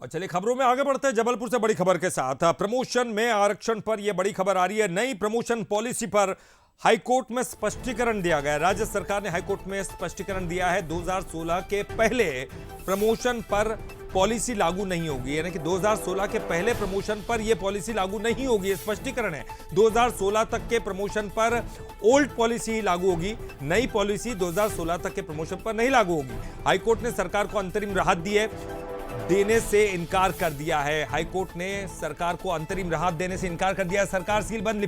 और चलिए खबरों में आगे बढ़ते हैं जबलपुर से बड़ी खबर के साथ। प्रमोशन में आरक्षण पर यह बड़ी खबर आ रही है। नई प्रमोशन पॉलिसी पर हाईकोर्ट में स्पष्टीकरण दिया गया है। राज्य सरकार ने हाईकोर्ट में स्पष्टीकरण दिया है 2016 के पहले प्रमोशन पर पॉलिसी लागू नहीं होगी, यानी कि 2016 के पहले प्रमोशन पर यह पॉलिसी लागू नहीं होगी। स्पष्टीकरण है 2016 तक के प्रमोशन पर ओल्ड पॉलिसी लागू होगी, नई पॉलिसी 2016 तक के प्रमोशन पर नहीं लागू होगी। हाईकोर्ट ने सरकार को अंतरिम राहत दी है, देने से इनकार कर दिया है। हाईकोर्ट ने सरकार को अंतरिम राहत देने से इनकार कर दिया। सरकार सीलबंद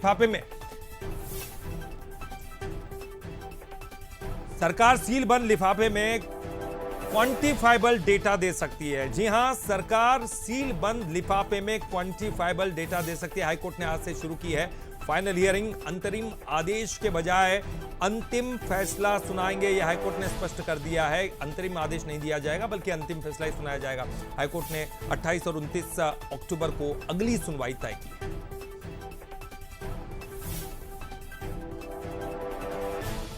लिफाफे में क्वांटिफाइबल डेटा दे सकती है। जी हां, सरकार सीलबंद लिफाफे में क्वांटिफाइबल डेटा दे सकती है। हाईकोर्ट ने आज से शुरू की है फाइनल हियरिंग। अंतरिम आदेश के बजाय अंतिम फैसला सुनाएंगे, यह हाईकोर्ट ने स्पष्ट कर दिया है। अंतरिम आदेश नहीं दिया जाएगा बल्कि अंतिम फैसला ही सुनाया जाएगा। हाईकोर्ट ने 28 और 29 अक्टूबर को अगली सुनवाई तय की है।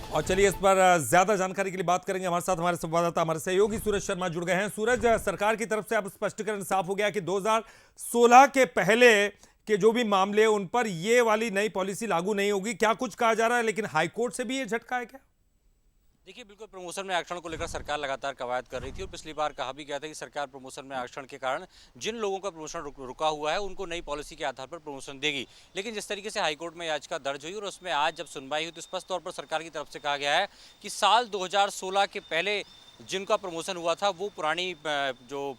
और चलिए इस पर ज्यादा जानकारी के लिए बात करेंगे। हमारे साथ हमारे संवाददाता, हमारे सहयोगी सूरज शर्मा जुड़ गए हैं। सूरज, सरकार की तरफ से अब स्पष्टीकरण साफ हो गया कि 2016 के पहले के जो भी मामले उन पर ये वाली नई पॉलिसी लागू नहीं होगी। क्या कुछ कहा जा रहा है, लेकिन हाईकोर्ट से भी ये झटका है क्या? देखिए, बिल्कुल प्रमोशन में आरक्षण को लेकर सरकार लगातार कवायद कर रही थी और पिछली बार कहा भी गया था कि सरकार प्रमोशन में आरक्षण के कारण जिन लोगों का प्रमोशन रुका हुआ है उनको नई पॉलिसी के आधार पर प्रमोशन देगी। लेकिन जिस तरीके से हाईकोर्ट में याचिका दर्ज हुई और उसमें आज जब सुनवाई हुई तो स्पष्ट तौर पर सरकार की तरफ से कहा गया है कि साल 2016 के पहले जिनका प्रमोशन हुआ था वो पुरानी जो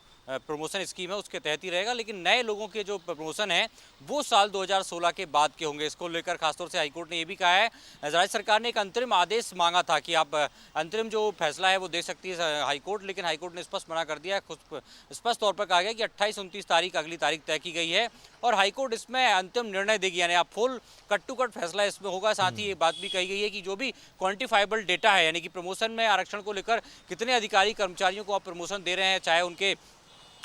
प्रमोशन स्कीम है उसके तहत ही रहेगा, लेकिन नए लोगों के जो प्रमोशन है वो साल 2016 के बाद के होंगे। इसको लेकर खासतौर से हाईकोर्ट ने ये भी कहा है, राज्य सरकार ने एक अंतरिम आदेश मांगा था कि आप अंतरिम जो फैसला है वो दे सकती है हाईकोर्ट, लेकिन हाईकोर्ट ने स्पष्ट मना कर दिया है। खुद स्पष्ट तौर पर कहा गया कि 28-29 तारीख अगली तारीख तय की गई है और हाईकोर्ट इसमें अंतिम निर्णय देगी, यानी आप फुल कट टू कट फैसला इसमें होगा। साथ ही ये बात भी कही गई है कि जो भी क्वांटिफाइबल डेटा है, यानी कि प्रमोशन में आरक्षण को लेकर कितने अधिकारी कर्मचारियों को आप प्रमोशन दे रहे हैं, चाहे उनके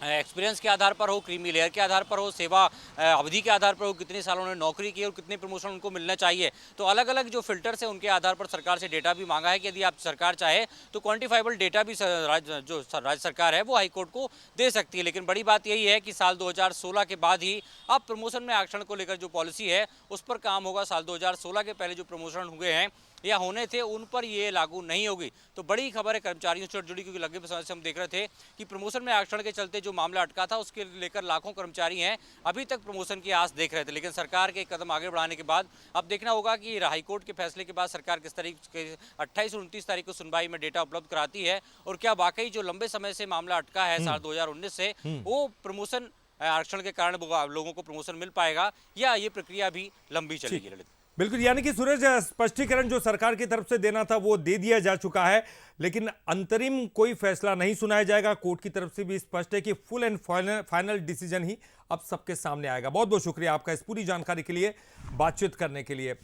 एक्सपीरियंस के आधार पर हो, क्रीमी लेयर के आधार पर हो, सेवा अवधि के आधार पर हो, कितने सालों उन्होंने नौकरी की और कितने प्रमोशन उनको मिलना चाहिए, तो अलग अलग जो फिल्टर्स है उनके आधार पर सरकार से डेटा भी मांगा है कि यदि आप सरकार चाहे तो क्वांटिफाइबल डेटा भी राज्य सरकार है वो हाईकोर्ट को दे सकती है। लेकिन बड़ी बात यही है कि साल 2016 के बाद ही अब प्रमोशन में आरक्षण को लेकर जो पॉलिसी है उस पर काम होगा। साल 2016 के पहले जो प्रमोशन हुए हैं या होने थे उन पर ये लागू नहीं होगी। तो बड़ी खबर है कर्मचारियों से जुड़ी, क्योंकि लंबे समय से हम देख रहे थे कि प्रमोशन में आरक्षण के चलते जो मामला अटका था उसके लेकर लाखों कर्मचारी हैं अभी तक प्रमोशन की आस देख रहे थे। लेकिन सरकार के कदम आगे बढ़ाने के बाद अब देखना होगा कि हाईकोर्ट के फैसले के बाद सरकार किस तरीके 28 और 29 तारीख को सुनवाई में डेटा उपलब्ध कराती है और क्या वाकई जो लंबे समय से मामला अटका है साल 2019 से वो प्रमोशन आरक्षण के कारण लोगों को प्रमोशन मिल पाएगा या ये प्रक्रिया भी लंबी चलेगी। ललित, बिल्कुल, यानी कि सूरज, स्पष्टीकरण जो सरकार की तरफ से देना था वो दे दिया जा चुका है, लेकिन अंतरिम कोई फैसला नहीं सुनाया जाएगा। कोर्ट की तरफ से भी स्पष्ट है कि फुल एंड फाइनल डिसीजन ही अब सबके सामने आएगा। बहुत बहुत शुक्रिया आपका इस पूरी जानकारी के लिए, बातचीत करने के लिए।